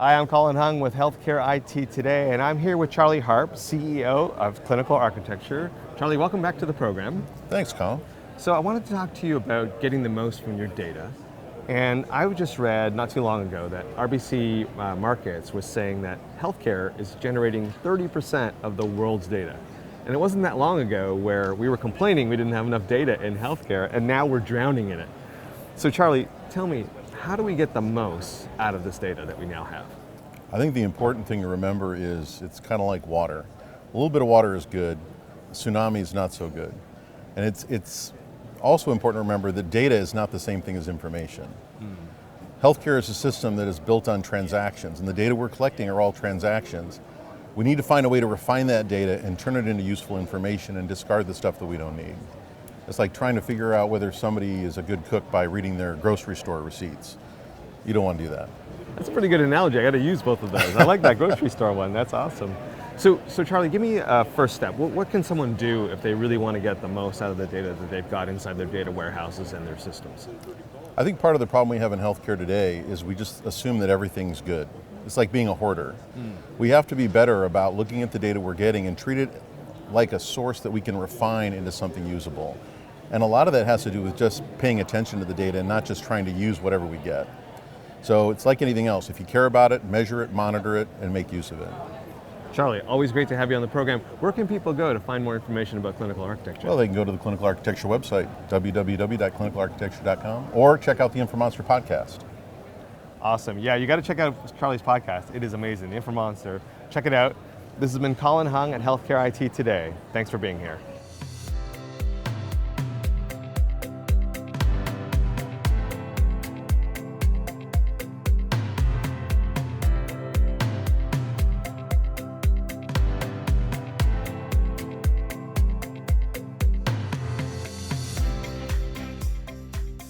Hi, I'm Colin Hung with Healthcare IT Today, and I'm here with Charlie Harp, CEO of Clinical Architecture. Charlie, welcome back to the program. Thanks, Colin. So I wanted to talk to you about getting the most from your data. And I just read not too long ago that RBC Markets was saying that healthcare is generating 30% of the world's data. And it wasn't that long ago where we were complaining we didn't have enough data in healthcare, and now we're drowning in it. So Charlie, tell me, how do we get the most out of this data that we now have? I think the important thing to remember is it's kind of like water. A little bit of water is good, a tsunami is not so good. And it's also important to remember that data is not the same thing as information. Healthcare is a system that is built on transactions, and the data we're collecting are all transactions. We need to find a way to refine that data and turn it into useful information and discard the stuff that we don't need. It's like trying to figure out whether somebody is a good cook by reading their grocery store receipts. You don't want to do that. That's a pretty good analogy. I got to use both of those. I like that grocery store one. That's awesome. So Charlie, give me a first step. What can someone do if they really want to get the most out of the data that they've got inside their data warehouses and their systems? I think part of the problem we have in healthcare today is we just assume that everything's good. It's like being a hoarder. We have to be better about looking at the data we're getting and treat it like a source that we can refine into something usable. And a lot of that has to do with just paying attention to the data and not just trying to use whatever we get. So it's like anything else. If you care about it, measure it, monitor it, and make use of it. Charlie, always great to have you on the program. Where can people go to find more information about clinical architecture? Well, they can go to the Clinical Architecture website, www.clinicalarchitecture.com, or check out the InfoMonster podcast. Awesome. Yeah, you got to check out Charlie's podcast. It is amazing. The InfoMonster. Check it out. This has been Colin Hung at Healthcare IT Today. Thanks for being here.